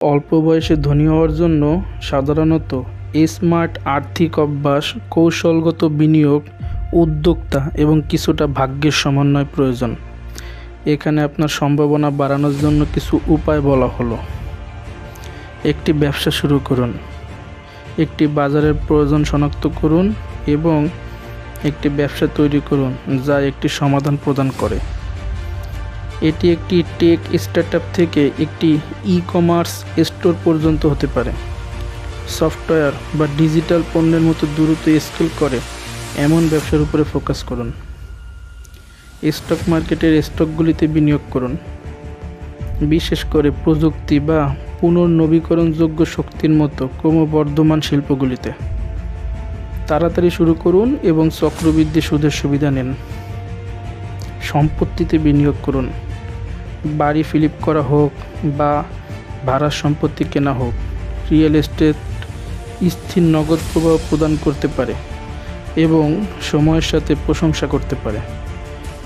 অল্প বয়সে ধনী হওয়ার জন্য সাধারণত স্মার্ট আর্থিক অভ্যাস, কৌশলগত বিনিয়োগ, উদ্যোক্তা এবং কিছুটা ভাগ্যের সমন্বয় প্রয়োজন। এখানে আপনার সম্ভাবনা বাড়ানোর জন্য কিছু উপায় বলা হলো। একটি ব্যবসা শুরু করুন। একটি বাজারের প্রয়োজন শনাক্ত করুন এবং একটি ব্যবসা তৈরি করুন যা একটি সমাধান প্রদান করে। এটি একটি টেক স্টার্টআপ থেকে একটি ই-কমার্স স্টোর পর্যন্ত হতে পারে। সফটওয়্যার বা ডিজিটাল পণ্যের মতো দ্রুত স্কেল করে এমন ব্যবসার উপরে ফোকাস করুন। স্টক মার্কেটের স্টকগুলিতে বিনিয়োগ করুন, বিশেষ করে প্রযুক্তি বা পুনর্নবীকরণযোগ্য শক্তির মতো ক্রমবর্ধমান শিল্পগুলিতে। তাড়াতাড়ি শুরু করুন এবং চক্রবৃদ্ধি সুদের সুবিধা নিন। সম্পত্তিতে বিনিয়োগ করুন। বাড়ি ফ্লিপ করা হোক বা ভাড়ার সম্পত্তি কেনা হোক, রিয়েল এস্টেট স্থির নগদ প্রবাহ প্রদান করতে পারে এবং সময়ের সাথে প্রশংসা করতে পারে।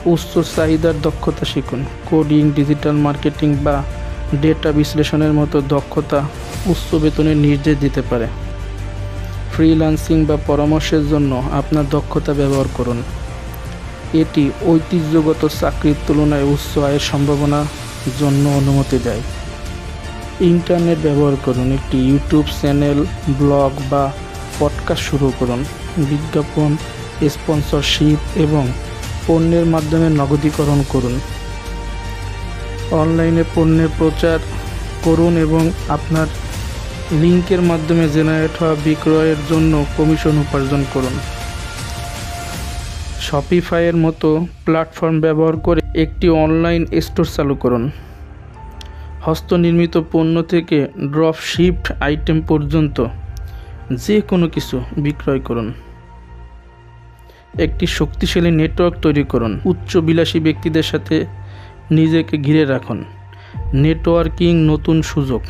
উচ্চ চাহিদার দক্ষতা শিখুন। কোডিং, ডিজিটাল মার্কেটিং বা ডেটা বিশ্লেষণের মতো দক্ষতা উচ্চ বেতনের নির্দেশ দিতে পারে। ফ্রিল্যান্সিং বা পরামর্শের জন্য আপনার দক্ষতা ব্যবহার করুন। এটি ঐতিহ্যগত চাকরির তুলনায় উচ্চ আয়ের সম্ভাবনার জন্য অনুমতি দেয়। ইন্টারনেট ব্যবহার করুন। একটি ইউটিউব চ্যানেল, ব্লগ বা পডকাস্ট শুরু করুন। বিজ্ঞাপন, স্পন্সরশিপ এবং পণ্যের মাধ্যমে নগদীকরণ করুন। অনলাইনে পণ্যের প্রচার করুন এবং আপনার লিঙ্কের মাধ্যমে জেনারেট হওয়া বিক্রয়ের জন্য কমিশন উপার্জন করুন। শপিফাইয়ের মতো প্ল্যাটফর্ম ব্যবহার করে একটি অনলাইন স্টোর চালু করুন। হস্তনির্মিত পণ্য থেকে ড্রপ শিপড আইটেম পর্যন্ত যে কোনো কিছু বিক্রয় করুন। একটি শক্তিশালী নেটওয়ার্ক তৈরি করুন। উচ্চবিলাসী ব্যক্তিদের সাথে নিজেকে ঘিরে রাখুন। নেটওয়ার্কিং নতুন সুযোগ,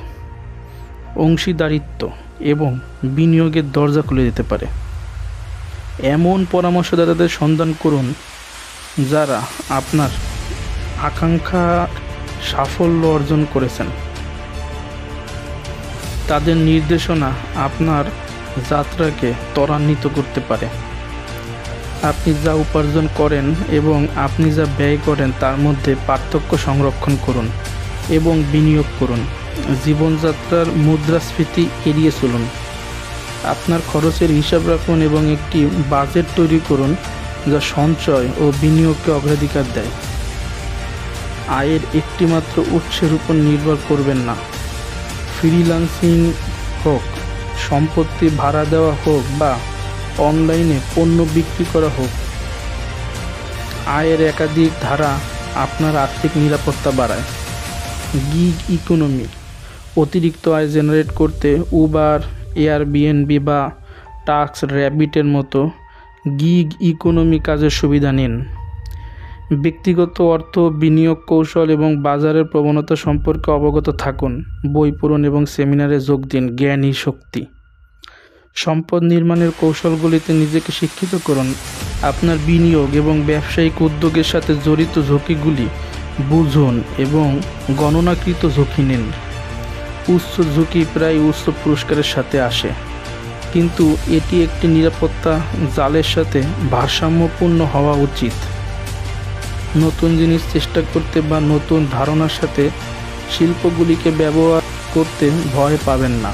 অংশীদারিত্ব এবং বিনিয়োগের দরজা খুলে দিতে পারে। এমন পরামর্শদাতাদের সন্ধান করুন যারা আপনার আকাঙ্ক্ষার সাফল্য অর্জন করেছেন। তাদের নির্দেশনা আপনার যাত্রাকে ত্বরান্বিত করতে পারে। আপনি যা উপার্জন করেন এবং আপনি যা ব্যয় করেন তার মধ্যে পার্থক্য সংরক্ষণ করুন এবং বিনিয়োগ করুন। জীবনযাত্রার মুদ্রাস্ফীতি এড়িয়ে চলুন। আপনার খরচের হিসাব রাখুন এবং একটি বাজেট তৈরি করুন যা সঞ্চয় ও বিনিয়োগকে অগ্রাধিকার দেয়। আয়ের একটিমাত্র উৎসের উপর নির্ভর করবেন না। ফ্রিল্যান্সিং হোক, সম্পত্তি ভাড়া দেওয়া হোক বা অনলাইনে পণ্য বিক্রি করা হোক, আয়ের একাধিক ধারা আপনার আর্থিক নিরাপত্তা বাড়ায়। গিগ ইকোনমি অতিরিক্ত আয় জেনারেট করতে উবার, এয়ারবিএনবি বা টাস্ক র্যাবিটের মতো গিগ ইকোনমি কাজের সুবিধা নিন। ব্যক্তিগত অর্থ, বিনিয়োগ কৌশল এবং বাজারের প্রবণতা সম্পর্কে অবগত থাকুন। বই পড়ুন এবং সেমিনারে যোগ দিন। জ্ঞানই শক্তি। সম্পদ নির্মাণের কৌশলগুলিতে নিজেকে শিক্ষিত করুন। আপনার বিনিয়োগ এবং ব্যবসায়িক উদ্যোগের সাথে জড়িত ঝুঁকিগুলি বুঝুন এবং গণনাকৃত ঝুঁকি নিন। উচ্চ ঝুঁকি প্রায় উচ্চ পুরস্কারের সাথে আসে, কিন্তু এটি একটি নিরাপত্তা জালের সাথে ভারসাম্যপূর্ণ হওয়া উচিত। নতুন জিনিস চেষ্টা করতে বা নতুন ধারণার সাথে শিল্পগুলিকে ব্যবহার করতে ভয় পাবেন না।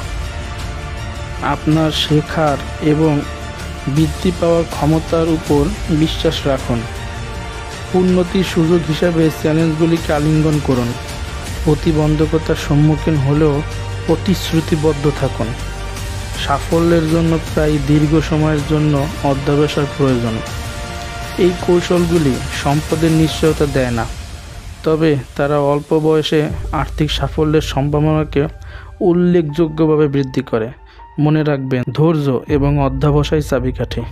আপনার শেখার এবং বৃদ্ধি পাওয়ার ক্ষমতার উপর বিশ্বাস রাখুন। উন্নতির সুযোগ হিসাবে চ্যালেঞ্জগুলিকে আলিঙ্গন করুন। প্রতিবন্ধকতার সম্মুখীন হলেও প্রতিশ্রুতিবদ্ধ থাকুন। সাফল্যের জন্য প্রায় দীর্ঘ সময়ের জন্য অধ্যবসায়ের প্রয়োজন। এই কৌশলগুলি সম্পদের নিশ্চয়তা দেয় না, তবে তারা অল্প বয়সে আর্থিক সাফল্যের সম্ভাবনাকে উল্লেখযোগ্যভাবে বৃদ্ধি করে। মনে রাখবেন, ধৈর্য এবং অধ্যবসায় চাবিকাঠি।